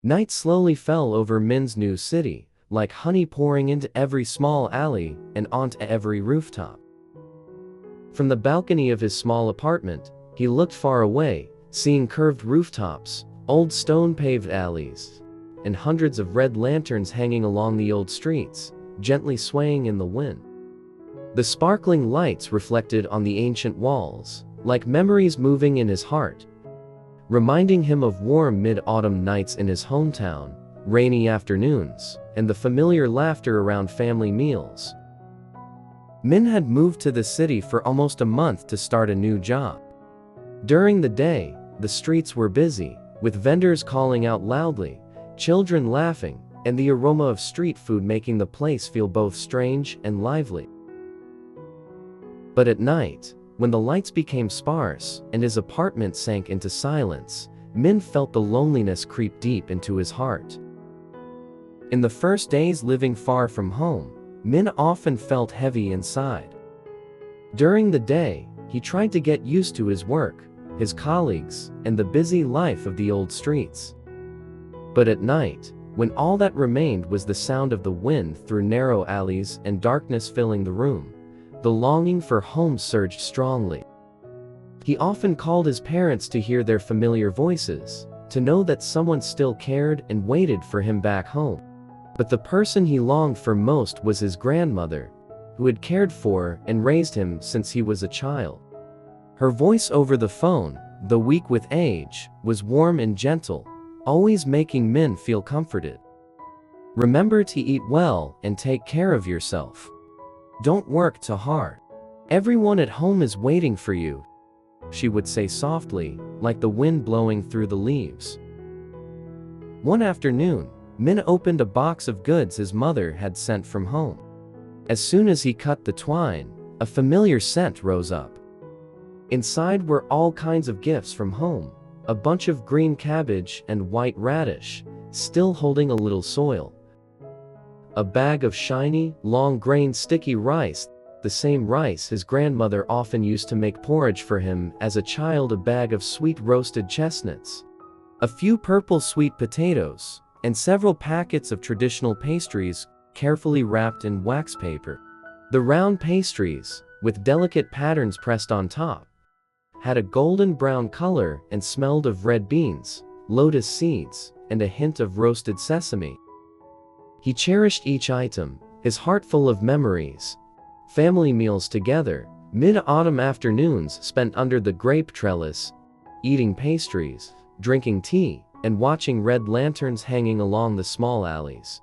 Night slowly fell over Min's new city, like honey pouring into every small alley and onto every rooftop. From the balcony of his small apartment, he looked far away, seeing curved rooftops, old stone-paved alleys, and hundreds of red lanterns hanging along the old streets, gently swaying in the wind. The sparkling lights reflected on the ancient walls, like memories moving in his heart, reminding him of warm mid-autumn nights in his hometown, rainy afternoons, and the familiar laughter around family meals. Min had moved to the city for almost a month to start a new job. During the day, the streets were busy, with vendors calling out loudly, children laughing, and the aroma of street food making the place feel both strange and lively. But at night, when the lights became sparse and his apartment sank into silence, Min felt the loneliness creep deep into his heart. In the first days living far from home, Min often felt heavy inside. During the day, he tried to get used to his work, his colleagues, and the busy life of the old streets. But at night, when all that remained was the sound of the wind through narrow alleys and darkness filling the room, the longing for home surged strongly. He often called his parents to hear their familiar voices, to know that someone still cared and waited for him back home. But the person he longed for most was his grandmother, who had cared for and raised him since he was a child. Her voice over the phone, though weak with age, was warm and gentle, always making Min feel comforted. "Remember to eat well and take care of yourself. Don't work too hard. Everyone at home is waiting for you," she would say softly, like the wind blowing through the leaves. One afternoon, Min opened a box of goods his mother had sent from home. As soon as he cut the twine, a familiar scent rose up. Inside were all kinds of gifts from home, a bunch of green cabbage and white radish, still holding a little soil. A bag of shiny, long-grained sticky rice, the same rice his grandmother often used to make porridge for him as a child, a bag of sweet roasted chestnuts, a few purple sweet potatoes, and several packets of traditional pastries carefully wrapped in wax paper. The round pastries, with delicate patterns pressed on top, had a golden brown color and smelled of red beans, lotus seeds, and a hint of roasted sesame. He cherished each item, his heart full of memories. Family meals together, mid-autumn afternoons spent under the grape trellis, eating pastries, drinking tea, and watching red lanterns hanging along the small alleys.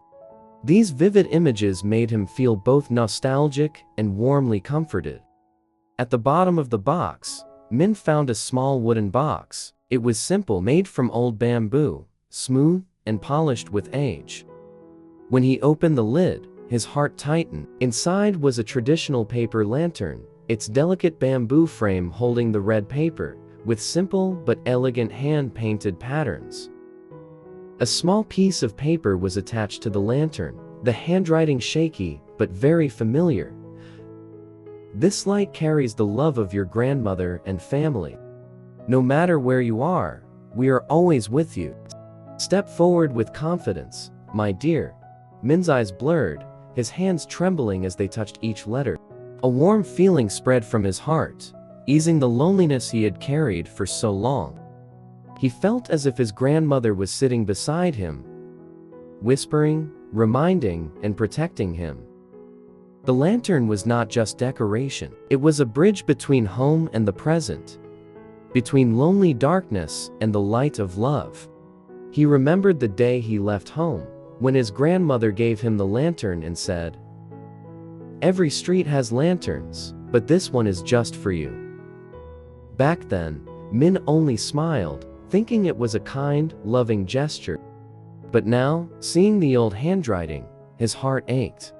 These vivid images made him feel both nostalgic and warmly comforted. At the bottom of the box, Min found a small wooden box. It was simple, made from old bamboo, smooth and polished with age. When he opened the lid, his heart tightened. Inside was a traditional paper lantern, its delicate bamboo frame holding the red paper, with simple but elegant hand-painted patterns. A small piece of paper was attached to the lantern, the handwriting shaky but very familiar. "This light carries the love of your grandmother and family. No matter where you are, we are always with you. Step forward with confidence, my dear." Min's eyes blurred, his hands trembling as they touched each letter. A warm feeling spread from his heart, easing the loneliness he had carried for so long. He felt as if his grandmother was sitting beside him, whispering, reminding, and protecting him. The lantern was not just decoration. It was a bridge between home and the present, between lonely darkness and the light of love. He remembered the day he left home, when his grandmother gave him the lantern and said, "Every street has lanterns, but this one is just for you." Back then, Min only smiled, thinking it was a kind, loving gesture. But now, seeing the old handwriting, his heart ached.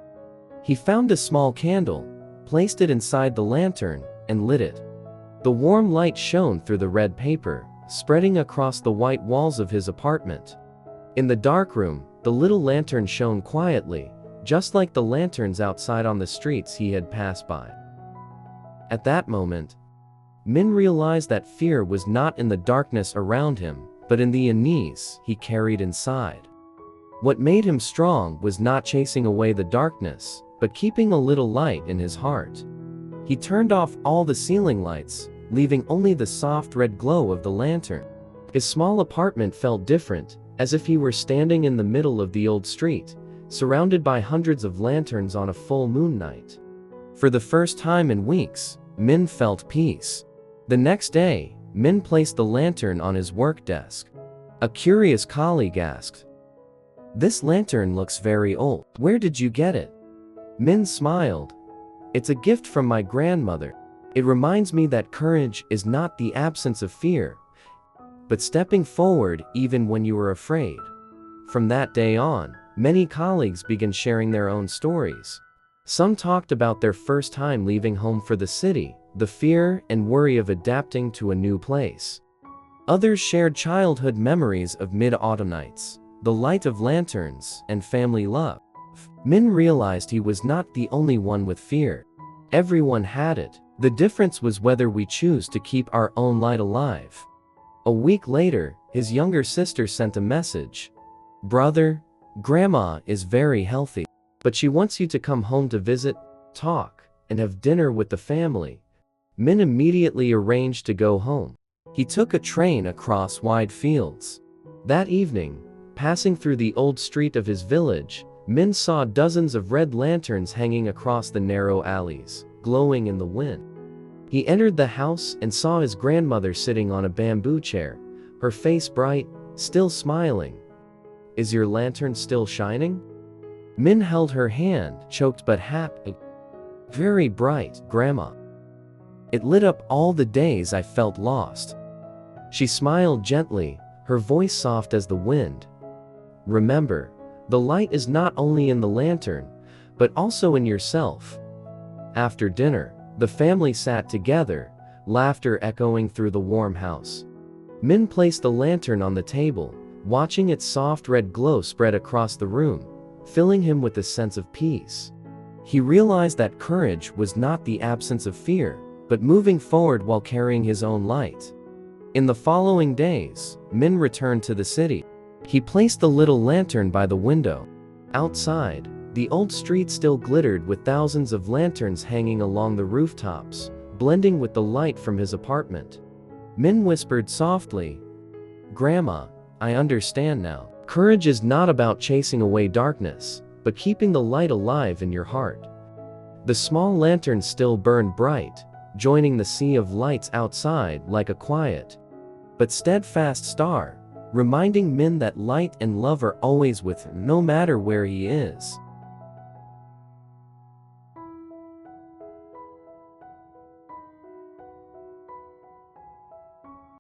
He found a small candle, placed it inside the lantern, and lit it. The warm light shone through the red paper, spreading across the white walls of his apartment. In the dark room, the little lantern shone quietly, just like the lanterns outside on the streets he had passed by. At that moment, Min realized that fear was not in the darkness around him, but in the unease he carried inside. What made him strong was not chasing away the darkness, but keeping a little light in his heart. He turned off all the ceiling lights, leaving only the soft red glow of the lantern. His small apartment felt different, as if he were standing in the middle of the old street, surrounded by hundreds of lanterns on a full moon night. For the first time in weeks, Minh felt peace. The next day, Minh placed the lantern on his work desk. A curious colleague asked, "This lantern looks very old. Where did you get it?" Minh smiled. "It's a gift from my grandmother. It reminds me that courage is not the absence of fear, but stepping forward even when you are afraid." From that day on, many colleagues began sharing their own stories. Some talked about their first time leaving home for the city, the fear and worry of adapting to a new place. Others shared childhood memories of mid-autumn nights, the light of lanterns, and family love. Minh realized he was not the only one with fear. Everyone had it. The difference was whether we choose to keep our own light alive. A week later, his younger sister sent a message. "Brother, Grandma is very healthy, but she wants you to come home to visit, talk, and have dinner with the family." Minh immediately arranged to go home. He took a train across wide fields. That evening, passing through the old street of his village, Minh saw dozens of red lanterns hanging across the narrow alleys, glowing in the wind. He entered the house and saw his grandmother sitting on a bamboo chair, her face bright, still smiling. "Is your lantern still shining?" Minh held her hand, choked but happy. "Very bright, Grandma. It lit up all the days I felt lost." She smiled gently, her voice soft as the wind. "Remember, the light is not only in the lantern, but also in yourself." After dinner, the family sat together, laughter echoing through the warm house. Minh placed the lantern on the table, watching its soft red glow spread across the room, filling him with a sense of peace. He realized that courage was not the absence of fear, but moving forward while carrying his own light. In the following days, Minh returned to the city. He placed the little lantern by the window. Outside, the old street still glittered with thousands of lanterns hanging along the rooftops, blending with the light from his apartment. Minh whispered softly, "Grandma, I understand now. Courage is not about chasing away darkness, but keeping the light alive in your heart." The small lantern still burned bright, joining the sea of lights outside like a quiet but steadfast star, reminding Minh that light and love are always with him no matter where he is.